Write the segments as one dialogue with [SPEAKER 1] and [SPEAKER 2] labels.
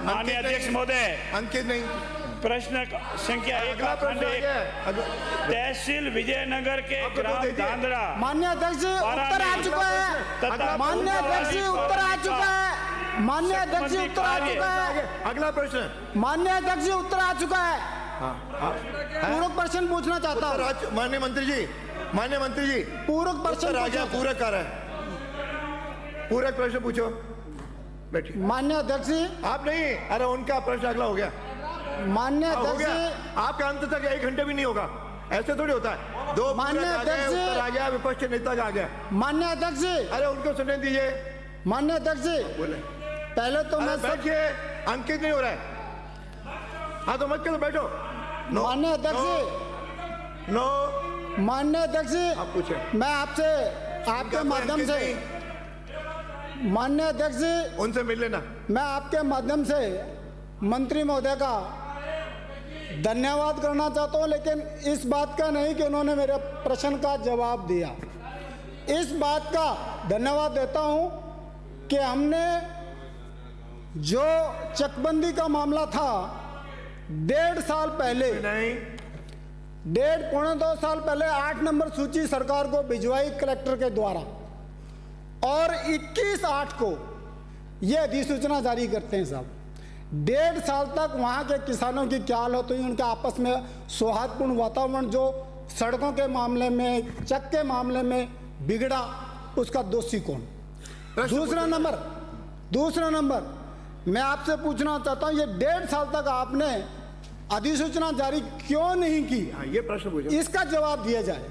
[SPEAKER 1] माननीय अध्यक्ष महोदय,
[SPEAKER 2] अंकित नहीं,
[SPEAKER 1] प्रश्न संख्या 1
[SPEAKER 2] अगला प्रश्न आ गया है।
[SPEAKER 1] तहसील विजयनगर के ग्राम धांधड़ा
[SPEAKER 3] माननीय अध्यक्ष जी उत्तर आ चुका है।
[SPEAKER 1] तथा
[SPEAKER 3] माननीय अध्यक्ष जी उत्तर आ चुका है। माननीय अध्यक्ष जी उत्तर आ चुका है।
[SPEAKER 2] अगला प्रश्न,
[SPEAKER 3] माननीय अध्यक्ष जी उत्तर आ चुका है। पूरक प्रश्न पूछना चाहता हूँ।
[SPEAKER 2] माननीय मंत्री जी, माननीय मंत्री जी,
[SPEAKER 3] पूरक प्रश्न
[SPEAKER 2] आ गया, पूरक आ रहा है, पूरक प्रश्न पूछो, बैठिए।
[SPEAKER 3] माननीय अध्यक्ष जी,
[SPEAKER 2] आप नहीं, अरे उनका प्रश्न अगला हो गया,
[SPEAKER 3] माननीय
[SPEAKER 2] हो
[SPEAKER 3] अध्यक्ष
[SPEAKER 2] गया,
[SPEAKER 3] जी,
[SPEAKER 2] आपका अंत तक 1 घंटे भी नहीं होगा, ऐसे थोड़ी होता है। 2
[SPEAKER 3] माननीय अध्यक्ष जी,
[SPEAKER 2] उत्तर आ गया, विपक्ष के नेता का आ गया।
[SPEAKER 3] माननीय अध्यक्ष जी,
[SPEAKER 2] अरे उनको सुनने दीजिए,
[SPEAKER 3] माननीय अध्यक्ष जी,
[SPEAKER 2] बोले।
[SPEAKER 3] पहले तो मैं
[SPEAKER 2] बैठिए, अंकित नहीं हो रहा है। हाँ तो मत करो, बैठो।
[SPEAKER 3] माननीय अध्यक्ष जी,
[SPEAKER 2] नो,
[SPEAKER 3] माननीय अध्यक्ष जी,
[SPEAKER 2] आप पूछे।
[SPEAKER 3] मैं आपसे आपके माध्यम से, माननीय अध्यक्ष जी,
[SPEAKER 2] उनसे मिल लेना।
[SPEAKER 3] मैं आपके माध्यम से मंत्री महोदय का धन्यवाद करना चाहता हूं, लेकिन इस बात का नहीं कि उन्होंने मेरे प्रश्न का जवाब दिया। इस बात का धन्यवाद देता हूं कि हमने जो चकबंदी का मामला था 1.5 साल पहले,
[SPEAKER 2] नहीं,
[SPEAKER 3] 1.5-2 साल पहले 8 नंबर सूची सरकार को भिजवाई कलेक्टर के द्वारा, और 21/8 को ये अधिसूचना जारी करते हैं साहब। 1.5 साल तक वहाँ के किसानों की क्या हालत हुई, उनके आपस में सौहार्दपूर्ण वातावरण जो सड़कों के मामले में, चक के मामले में बिगड़ा, उसका दोषी कौन? दूसरा नंबर मैं आपसे पूछना चाहता हूँ, ये 1.5 साल तक आपने अधिसूचना जारी क्यों नहीं की?
[SPEAKER 2] हाँ, ये प्रश्न पूछो,
[SPEAKER 3] इसका जवाब दिया जाए।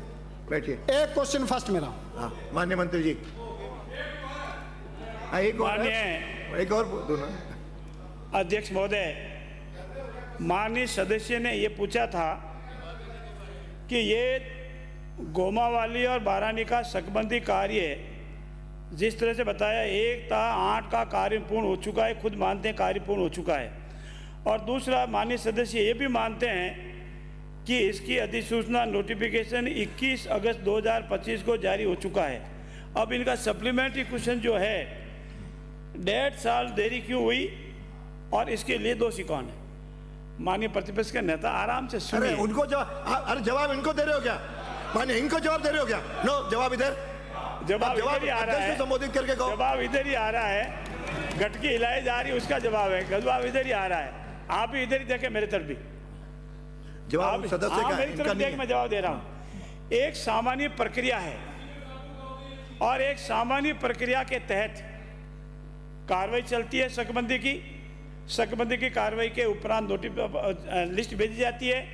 [SPEAKER 2] बैठिए।
[SPEAKER 3] एक क्वेश्चन फर्स्ट मेरा।
[SPEAKER 2] हाँ, माननीय मंत्री जी, हाँ, एक और दो ना।
[SPEAKER 1] अध्यक्ष महोदय, माननीय सदस्य ने ये पूछा था कि ये गोमावाली और बारानी का शकबंदी कार्य जिस तरह से बताया, 1 था 8 का कार्य पूर्ण हो चुका है, खुद मानते हैं कार्य पूर्ण हो चुका है, और दूसरा माननीय सदस्य ये भी मानते हैं कि इसकी अधिसूचना नोटिफिकेशन 21 अगस्त 2025 को जारी हो चुका है। अब इनका सप्लीमेंट्री क्वेश्चन जो है, 1.5 साल देरी क्यों हुई और इसके लिए दोषी कौन है? माननीय प्रतिपक्ष के नेता आराम से सुनिए।
[SPEAKER 2] अरे उनको जवाब इनको दे रहे हो क्या? माननीय इनको जवाब दे रहे हो क्या? नो, जवाब इधर,
[SPEAKER 1] जवाब इधर ही आ रहा है,
[SPEAKER 2] संबोधित करके कहो।
[SPEAKER 1] जवाब इधर ही आ रहा है, गटकी हिलाई जा रही है, उसका जवाब है, जवाब इधर ही आ रहा है। आप भी इधर ही देखें, मेरे तरफ भी
[SPEAKER 2] जवाब सदस्य का,
[SPEAKER 1] मेरी तरफ देख, मैं जवाब दे रहा हूँ। एक सामान्य प्रक्रिया है और एक सामान्य प्रक्रिया के तहत कार्रवाई चलती है शकबंदी की कार्रवाई के उपरांत लिस्ट भेजी जाती है,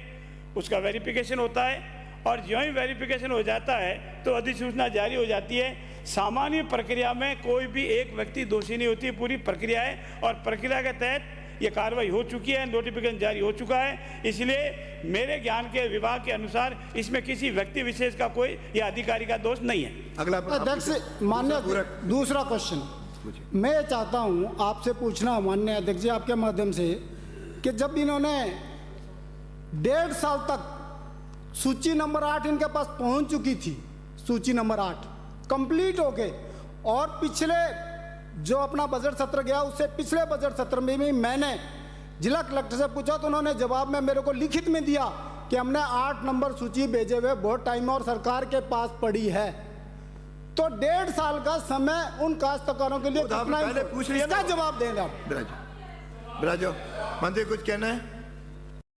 [SPEAKER 1] उसका वेरिफिकेशन होता है, और जो ही वेरिफिकेशन हो जाता है तो अधिसूचना जारी हो जाती है। सामान्य प्रक्रिया में कोई भी एक व्यक्ति दोषी नहीं होती, पूरी प्रक्रिया है, और प्रक्रिया के तहत ये कार्रवाई हो चुकी है, नोटिफिकेशन जारी हो चुका है। इसलिए मेरे ज्ञान के विभाग के अनुसार इसमें किसी व्यक्ति विशेष का कोई या अधिकारी का दोष नहीं है।
[SPEAKER 2] अगला
[SPEAKER 3] अध्यक्ष, माननीय दूसरा क्वेश्चन मैं चाहता हूं आपसे पूछना, माननीय अध्यक्ष जी, आपके माध्यम से, कि जब इन्होंने 1.5 साल तक सूची नंबर 8 इनके पास पहुंच चुकी थी, सूची नंबर 8 कंप्लीट हो गए, और पिछले जो अपना बजट सत्र गया उससे पिछले बजट सत्र में भी मैंने जिला कलेक्टर से पूछा, तो उन्होंने जवाब में मेरे को लिखित में दिया कि हमने 8 नंबर सूची भेजे हुए बहुत टाइम और सरकार के पास पड़ी है। तो 1.5 साल का समय उन काश्तकारों के लिए कितना, इसका जवाब देना।
[SPEAKER 2] बिराजो, मंत्री कुछ कहना है?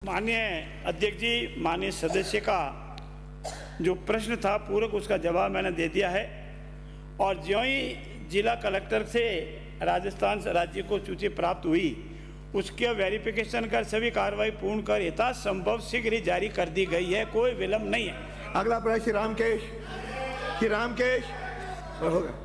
[SPEAKER 1] माननीय अध्यक्ष जी, माननीय सदस्य का जो प्रश्न था पूरक, उसका जवाब मैंने दे दिया है, और ज्यों ही जिला कलेक्टर से राजस्थान राज्य को सूची प्राप्त हुई, उसके वेरिफिकेशन कर सभी कार्रवाई पूर्ण कर यथासंभव शीघ्र ही जारी कर दी गई है, कोई विलंब नहीं है।
[SPEAKER 2] अगला प्रश्न श्री रामकेश होगा।